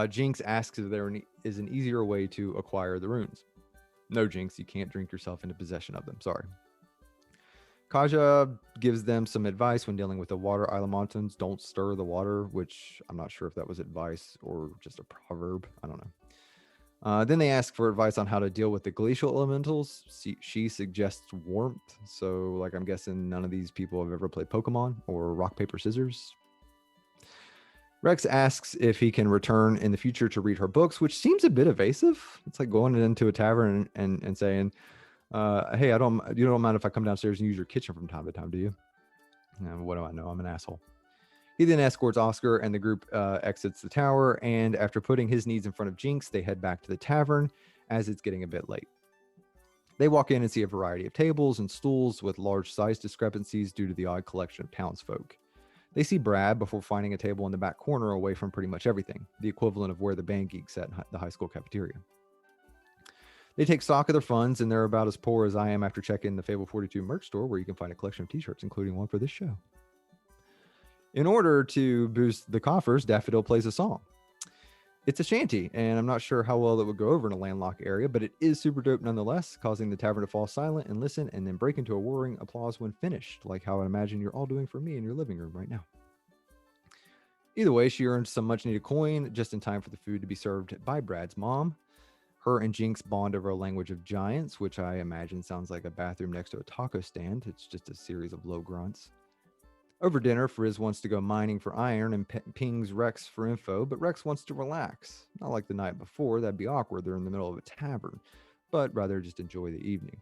Jinx asks if there is an easier way to acquire the runes. No, Jinx, you can't drink yourself into possession of them. Sorry. Kaja gives them some advice when dealing with the water elementals. Don't stir the water, which I'm not sure if that was advice or just a proverb. I don't know. Then they ask for advice on how to deal with the glacial elementals. She suggests warmth. So, like, I'm guessing none of these people have ever played Pokemon or rock, paper, scissors. Rex asks if he can return in the future to read her books, which seems a bit evasive. It's like going into a tavern and saying, hey, you don't mind if I come downstairs and use your kitchen from time to time, do you? What do I know? I'm an asshole. He then escorts Oscar and the group exits the tower, and after putting his needs in front of Jinx, they head back to the tavern as it's getting a bit late. They walk in and see a variety of tables and stools with large size discrepancies due to the odd collection of townsfolk. They see Brad before finding a table in the back corner away from pretty much everything, the equivalent of where the band geeks sat in the high school cafeteria. They take stock of their funds, and they're about as poor as I am after checking the Fable 42 merch store, where you can find a collection of t-shirts, including one for this show. In order to boost the coffers, Daffodil plays a song. It's a shanty, and I'm not sure how well that would go over in a landlocked area, but it is super dope nonetheless, causing the tavern to fall silent and listen and then break into a roaring applause when finished, like how I imagine you're all doing for me in your living room right now. Either way, she earns some much needed coin just in time for the food to be served by Brad's mom. Her and Jinx bond over a language of giants, which I imagine sounds like a bathroom next to a taco stand. It's just a series of low grunts. Over dinner, Frizz wants to go mining for iron and pings Rex for info, but Rex wants to relax. Not like the night before, that'd be awkward. They're in the middle of a tavern, but rather just enjoy the evening.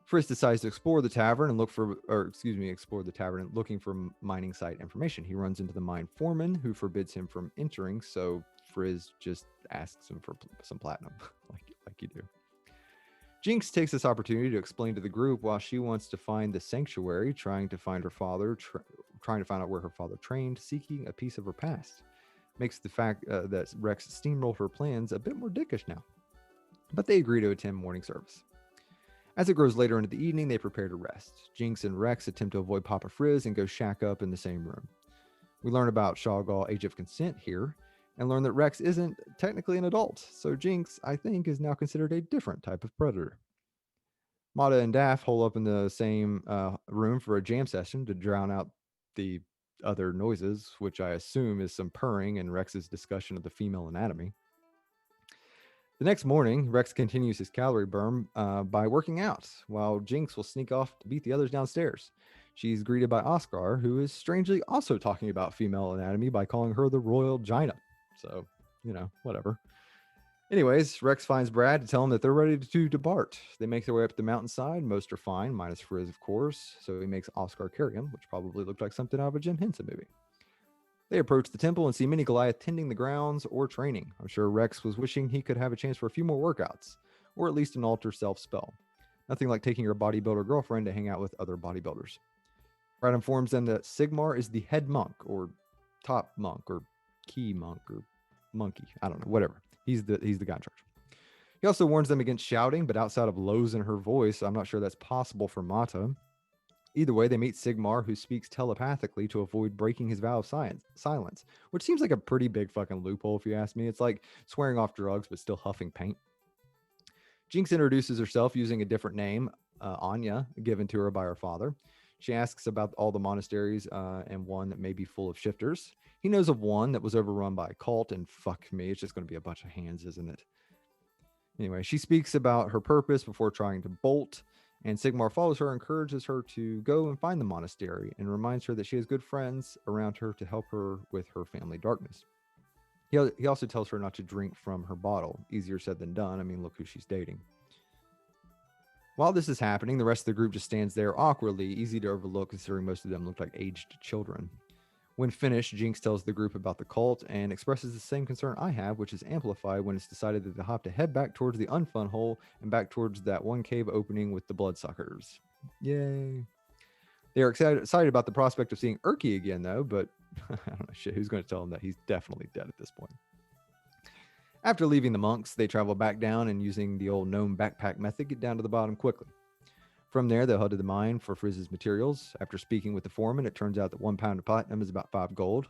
Frizz decides to explore the tavern and explore the tavern looking for mining site information. He runs into the mine foreman, who forbids him from entering, so Frizz just asks him for some platinum, like you do. Jinx takes this opportunity to explain to the group while she wants to find the sanctuary, trying to find her father, trying to find out where her father trained, seeking a piece of her past. Makes the fact that Rex steamrolled her plans a bit more dickish now. But they agree to attend morning service. As it grows later into the evening, they prepare to rest. Jinx and Rex attempt to avoid Papa Frizz and go shack up in the same room. We learn about Shawgal age of consent here, and learn that Rex isn't technically an adult, so Jinx, I think, is now considered a different type of predator. Mata and Daff hole up in the same room for a jam session to drown out the other noises, which I assume is some purring and Rex's discussion of the female anatomy. The next morning, Rex continues his calorie burn by working out, while Jinx will sneak off to beat the others downstairs. She's greeted by Oscar, who is strangely also talking about female anatomy by calling her the Royal Gina. So, whatever. Anyways, Rex finds Brad to tell him that they're ready to depart. They make their way up the mountainside. Most are fine, minus Frizz, of course. So he makes Oscar carry him, which probably looked like something out of a Jim Henson movie. They approach the temple and see Mini Goliath tending the grounds or training. I'm sure Rex was wishing he could have a chance for a few more workouts, or at least an alter self spell. Nothing like taking your bodybuilder girlfriend to hang out with other bodybuilders. Brad informs them that Sigmar is the head monk, or top monk, or key monk, or monkey. I don't know, whatever. He's the guy in charge. He also warns them against shouting, but outside of lows in her voice, I'm not sure that's possible for Mata. Either way, they meet Sigmar, who speaks telepathically to avoid breaking his vow of silence, which seems like a pretty big fucking loophole if you ask me. It's like swearing off drugs, but still huffing paint. Jinx introduces herself using a different name, Anya, given to her by her father. She asks about all the monasteries and one that may be full of shifters. He knows of one that was overrun by a cult, and fuck me, it's just going to be a bunch of hands, isn't it? Anyway, she speaks about her purpose before trying to bolt, and Sigmar follows her, encourages her to go and find the monastery, and reminds her that she has good friends around her to help her with her family darkness. He also tells her not to drink from her bottle. Easier said than done. I mean, look who she's dating. While this is happening, the rest of the group just stands there awkwardly, easy to overlook considering most of them look like aged children. When finished, Jinx tells the group about the cult and expresses the same concern I have, which is amplified when it's decided that they'll have to head back towards the unfun hole and back towards that one cave opening with the bloodsuckers. Yay. They are excited about the prospect of seeing Erky again, though, but I don't know, shit, who's going to tell them that he's definitely dead at this point? After leaving the monks, they travel back down and using the old gnome backpack method, get down to the bottom quickly. From there, they'll head to the mine for Frizz's materials. After speaking with the foreman, it turns out that 1 pound of platinum is about 5 gold,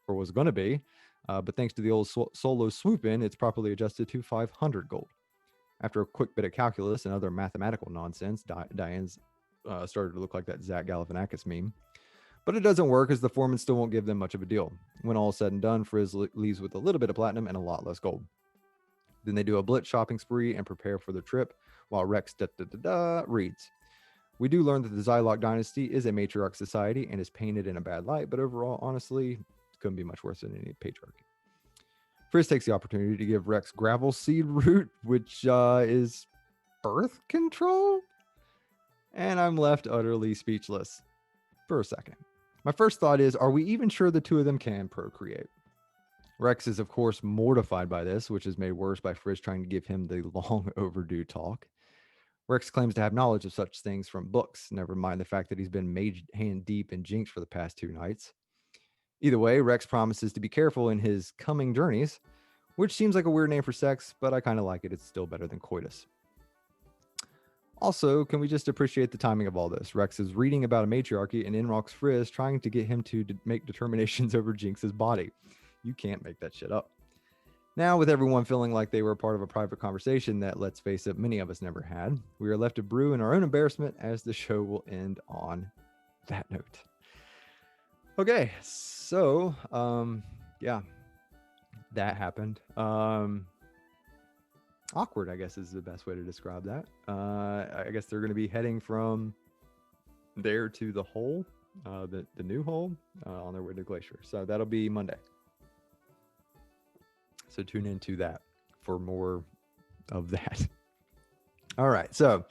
or was going to be, but thanks to the old solo swoop in, it's properly adjusted to 500 gold. After a quick bit of calculus and other mathematical nonsense, Diane's started to look like that Zach Galifianakis meme. But it doesn't work as the foreman still won't give them much of a deal. When all is said and done, Frizz leaves with a little bit of platinum and a lot less gold. Then they do a blitz shopping spree and prepare for their trip, while Rex reads. We do learn that the Zylok dynasty is a matriarch society and is painted in a bad light, but overall, honestly, it couldn't be much worse than any patriarchy. Frizz takes the opportunity to give Rex gravel seed root, which is birth control? And I'm left utterly speechless for a second. My first thought is, are we even sure the two of them can procreate? Rex is, of course, mortified by this, which is made worse by Frizz trying to give him the long overdue talk. Rex claims to have knowledge of such things from books, never mind the fact that he's been made hand deep in Jinx for the past 2 nights. Either way, Rex promises to be careful in his coming journeys, which seems like a weird name for sex, but I kind of like it. It's still better than coitus. Also, can we just appreciate the timing of all this? Rex is reading about a matriarchy and in rocks Frizz trying to get him to make determinations over Jinx's body. You can't make that shit up. Now, with everyone feeling like they were a part of a private conversation that, let's face it, many of us never had, we are left to brew in our own embarrassment as the show will end on that note. Okay, so yeah, that happened. Awkward, I guess, is the best way to describe that. I guess they're going to be heading from there to the hole, the new hole, on their way to Glacier. So that'll be Monday. So tune into that for more of that. All right. So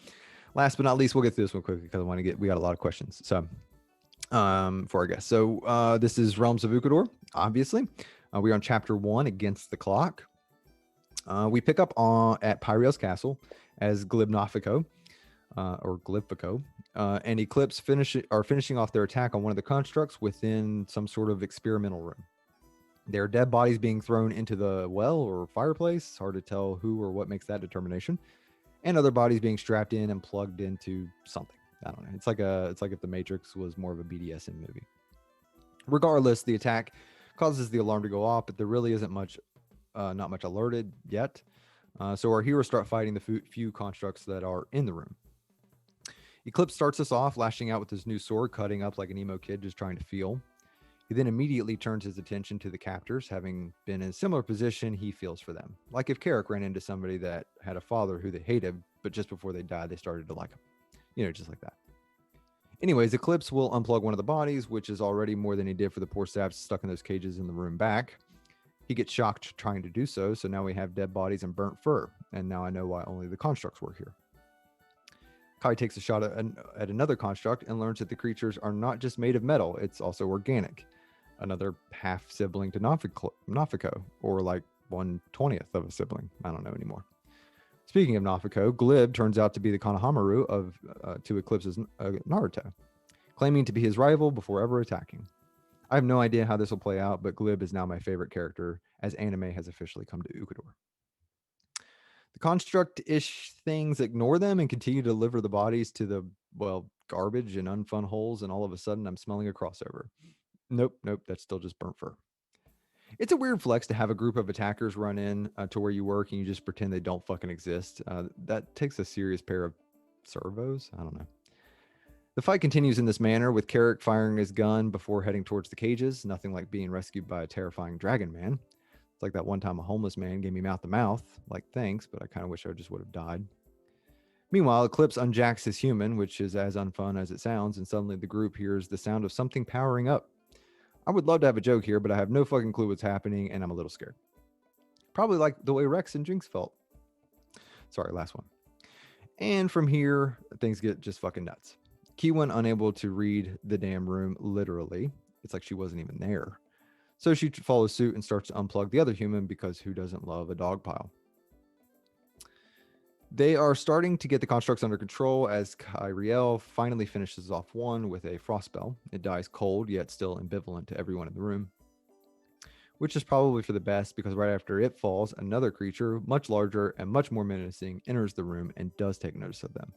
last but not least, we'll get through this one quickly because we got a lot of questions. So for our guests. So this is Realms of Ukador, obviously. We're on chapter 1, Against the Clock. We pick up at Pyreel's castle as Glibnofico, or Glibfico, and Eclipse are finishing off their attack on one of the constructs within some sort of experimental room. There are dead bodies being thrown into the well or fireplace. Hard to tell who or what makes that determination. And other bodies being strapped in and plugged into something. I don't know. It's like if the Matrix was more of a BDSM movie. Regardless, the attack causes the alarm to go off, but there really isn't not much alerted yet. So our heroes start fighting the few constructs that are in the room. Eclipse starts us off, lashing out with his new sword, cutting up like an emo kid just trying to feel. He then immediately turns his attention to the captors. Having been in a similar position, he feels for them. Like if Carrick ran into somebody that had a father who they hated, but just before they died, they started to like him. You know, just like that. Anyways, Eclipse will unplug one of the bodies, which is already more than he did for the poor saps stuck in those cages in the room back. He gets shocked trying to do so, so now we have dead bodies and burnt fur, and now I know why only the constructs were here. Kai takes a shot at another construct and learns that the creatures are not just made of metal, it's also organic. Another half-sibling to Nafiko, or like 1/20th of a sibling. I don't know anymore. Speaking of Nafiko, Glib turns out to be the Konohamaru to Eclipse's Naruto, claiming to be his rival before ever attacking. I have no idea how this will play out, but Glib is now my favorite character, as anime has officially come to Ukador. The construct-ish things ignore them and continue to deliver the bodies to the, garbage and unfun holes, and all of a sudden I'm smelling a crossover. Nope, that's still just burnt fur. It's a weird flex to have a group of attackers run in to where you work and you just pretend they don't fucking exist. That takes a serious pair of servos. I don't know. The fight continues in this manner, with Carrick firing his gun before heading towards the cages. Nothing like being rescued by a terrifying dragon man. It's like that one time a homeless man gave me mouth to mouth. Like, thanks, but I kind of wish I just would have died. Meanwhile, Eclipse unjacks his human, which is as unfun as it sounds, and suddenly the group hears the sound of something powering up. I would love to have a joke here, but I have no fucking clue what's happening, and I'm a little scared. Probably like the way Rex and Jinx felt. Sorry, last one. And from here, things get just fucking nuts. Kiwin unable to read the damn room literally. It's like she wasn't even there. So she follows suit and starts to unplug the other human, because who doesn't love a dog pile? They are starting to get the constructs under control as Kyriel finally finishes off one with a frost spell. It dies cold, yet still ambivalent to everyone in the room, which is probably for the best, because right after it falls, another creature, much larger and much more menacing, enters the room and does take notice of them.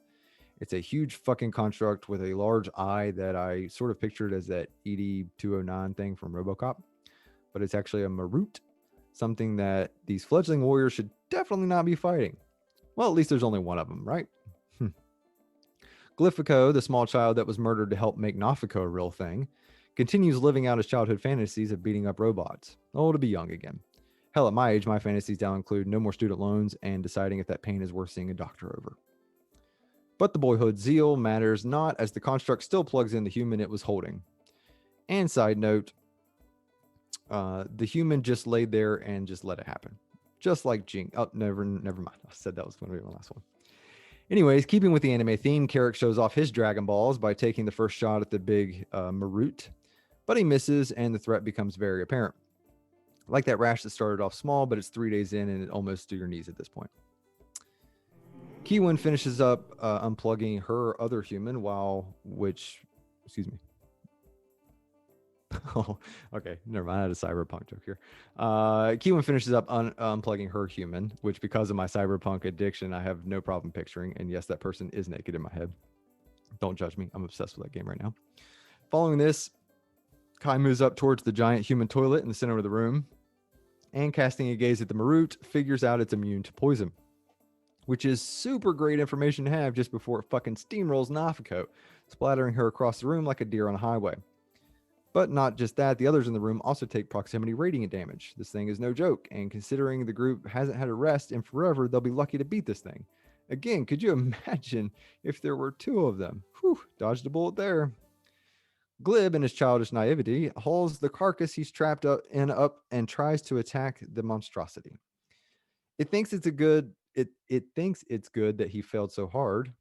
It's a huge fucking construct with a large eye that I sort of pictured as that ED-209 thing from RoboCop, but it's actually a Marut, something that these fledgling warriors should definitely not be fighting. Well, at least there's only one of them, right? Glyphico, the small child that was murdered to help make Nafiko a real thing, continues living out his childhood fantasies of beating up robots. Oh, to be young again. Hell, at my age, my fantasies now include no more student loans and deciding if that pain is worth seeing a doctor over. But the boyhood zeal matters not, as the construct still plugs in the human it was holding. And side note, the human just laid there and just let it happen. Just like Jing. Oh, never mind. I said that was going to be my last one. Anyways, keeping with the anime theme, Carrick shows off his Dragon Balls by taking the first shot at the big Marut, but he misses and the threat becomes very apparent. Like that rash that started off small, but it's 3 days in and it almost to your knees at this point. Kiwin finishes up unplugging her other human Oh, okay. Never mind. I had a cyberpunk joke here. Kiwin finishes up unplugging her human, which, because of my cyberpunk addiction, I have no problem picturing. And yes, that person is naked in my head. Don't judge me. I'm obsessed with that game right now. Following this, Kai moves up towards the giant human toilet in the center of the room. and casting a gaze at the Marut, figures out it's immune to poison, which is super great information to have just before it fucking steamrolls Nafiko, splattering her across the room like a deer on a highway. But not just that, the others in the room also take proximity radiant damage. This thing is no joke, and considering the group hasn't had a rest in forever, they'll be lucky to beat this thing. Again, could you imagine if there were two of them? Whew, dodged a bullet there. Glib, in his childish naivety, hauls the carcass he's trapped up and tries to attack the monstrosity. It thinks it's good that he failed so hard.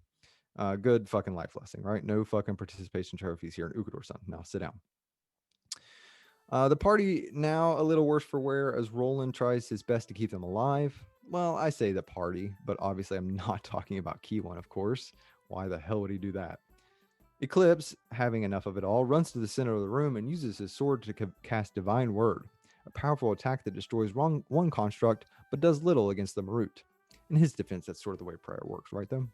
Good fucking life lesson, right? No fucking participation trophies here in Ukador-san. Now sit down. The party now a little worse for wear as Roland tries his best to keep them alive. Well, I say the party, but obviously I'm not talking about Keyone, of course. Why the hell would he do that? Eclipse, having enough of it all, runs to the center of the room and uses his sword to cast Divine Word, a powerful attack that destroys one construct but does little against the Marut. In his defense, that's sort of the way prayer works, right though?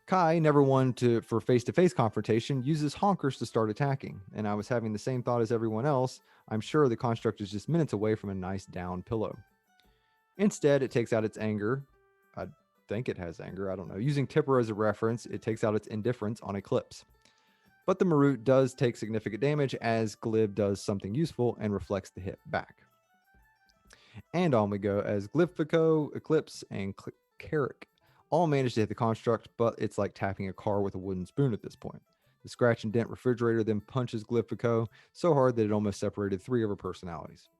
Kai, never one for face-to-face confrontation, uses honkers to start attacking, and I was having the same thought as everyone else. I'm sure the construct is just minutes away from a nice down pillow. Instead, it takes out its anger. I think it has anger, I don't know. Using Tipper as a reference, it takes out its indifference on Eclipse. But the Marut does take significant damage as Glib does something useful and reflects the hit back. And on we go as Glyphico, Eclipse, and Carrick all manage to hit the construct, but it's like tapping a car with a wooden spoon at this point. The scratch and dent refrigerator then punches Glyphico so hard that it almost separated three of her personalities.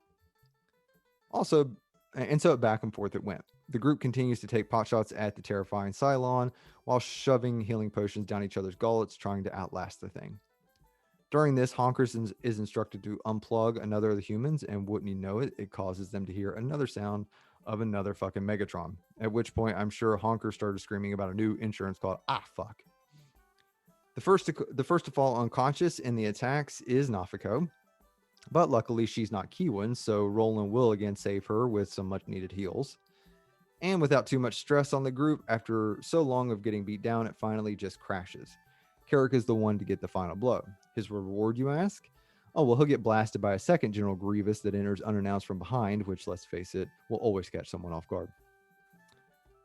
So back and forth it went. The group continues to take potshots at the terrifying Cylon while shoving healing potions down each other's gullets, trying to outlast the thing. During this, Honkers is instructed to unplug another of the humans, and wouldn't you know it, it causes them to hear another sound of another fucking Megatron. At which point, I'm sure Honker started screaming about a new insurance called fuck. The first to fall unconscious in the attacks is Nafiko, but luckily she's not Keyone, so Roland will again save her with some much needed heals. And without too much stress on the group, after so long of getting beat down, it finally just crashes. Carrick is the one to get the final blow. His reward, you ask? Oh, well, he'll get blasted by a second General Grievous that enters unannounced from behind, which, let's face it, will always catch someone off guard.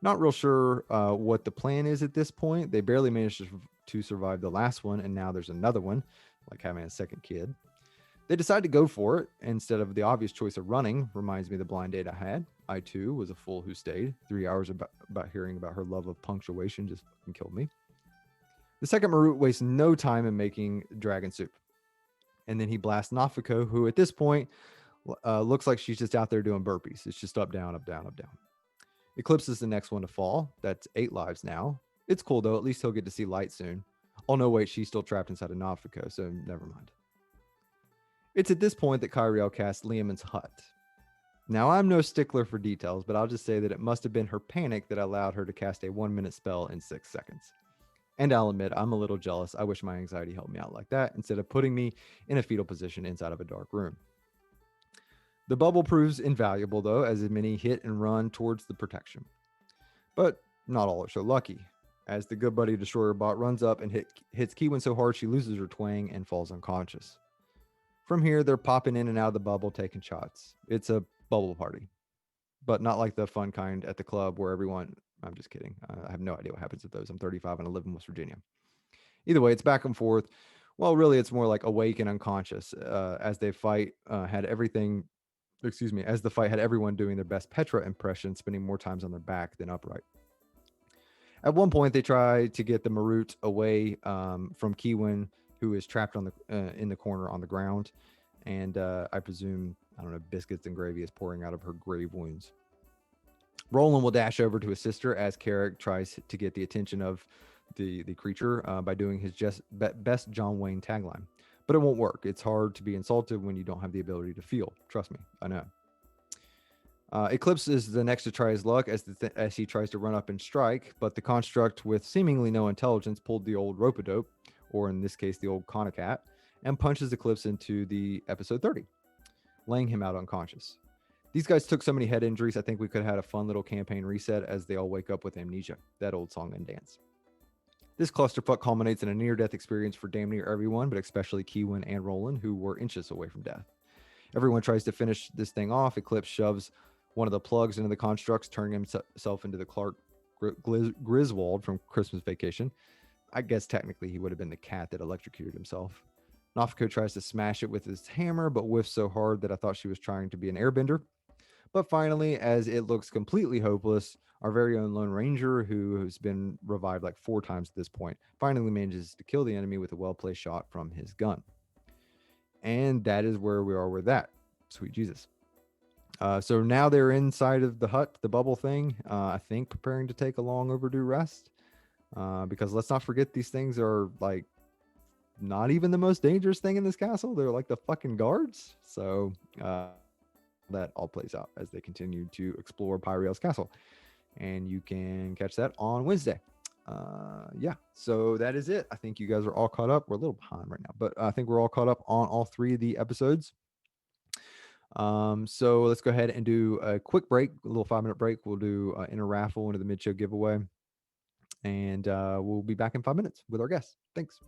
Not real sure what the plan is at this point. They barely managed to survive the last one, and now there's another one, like having a second kid. They decide to go for it instead of the obvious choice of running. Reminds me of the blind date I had. I, too, was a fool who stayed. 3 hours about hearing about her love of punctuation just fucking killed me. The second Marut wastes no time in making dragon soup. And then he blasts Nafiko, who at this point looks like she's just out there doing burpees. It's just up, down, up, down, up, down. Eclipse is the next one to fall. That's 8 lives now. It's cool, though. At least he'll get to see light soon. Oh, no, wait. She's still trapped inside of Nafiko, so never mind. It's at this point that Kyriel casts Liamon's hut. Now, I'm no stickler for details, but I'll just say that it must have been her panic that allowed her to cast a 1-minute spell in 6 seconds. And I'll admit, I'm a little jealous. I wish my anxiety helped me out like that instead of putting me in a fetal position inside of a dark room. The bubble proves invaluable, though, as many hit and run towards the protection. But not all are so lucky, as the good buddy Destroyer bot runs up and hits Keyone so hard she loses her twang and falls unconscious. From here, they're popping in and out of the bubble, taking shots. It's a bubble party, but not like the fun kind at the club where everyone... I'm just kidding. I have no idea what happens at those. I'm 35 and I live in West Virginia. Either way, it's back and forth. Well, really, it's more like awake and unconscious as they fight. As the fight had everyone doing their best Petra impression, spending more times on their back than upright. At one point, they try to get the Marut away from Keyone, who is trapped on in the corner on the ground, and I presume, I don't know, biscuits and gravy is pouring out of her grave wounds. Roland will dash over to his sister as Carrick tries to get the attention of the creature by doing his best John Wayne tagline. But it won't work. It's hard to be insulted when you don't have the ability to feel. Trust me, I know. Eclipse is the next to try his luck as he tries to run up and strike, but the construct with seemingly no intelligence pulled the old rope-a-dope, or in this case the old Conacat, and punches Eclipse into the episode 30, laying him out unconscious. These guys took so many head injuries, I think we could have had a fun little campaign reset as they all wake up with amnesia, that old song and dance. This clusterfuck culminates in a near-death experience for damn near everyone, but especially Keyone and Roland, who were inches away from death. Everyone tries to finish this thing off. Eclipse shoves one of the plugs into the constructs, turning himself into the Clark Griswold from Christmas Vacation. I guess technically he would have been the cat that electrocuted himself. Nafiko tries to smash it with his hammer, but whiffs so hard that I thought she was trying to be an airbender. But finally, as it looks completely hopeless, our very own Lone Ranger, who has been revived like 4 times at this point, finally manages to kill the enemy with a well-placed shot from his gun. And that is where we are with that. Sweet Jesus. So now they're inside of the hut, the bubble thing, I think preparing to take a long overdue rest. Because let's not forget, these things are like not even the most dangerous thing in this castle. They're like the fucking guards. So that all plays out as they continue to explore Pyriel's castle. And you can catch that on Wednesday. Yeah, so that is it. I think you guys are all caught up. We're a little behind right now, but I think we're all caught up on all 3 of the episodes. So let's go ahead and do a quick break, a little 5-minute break. We'll do inner raffle into the mid-show giveaway, and we'll be back in 5 minutes with our guests. Thanks.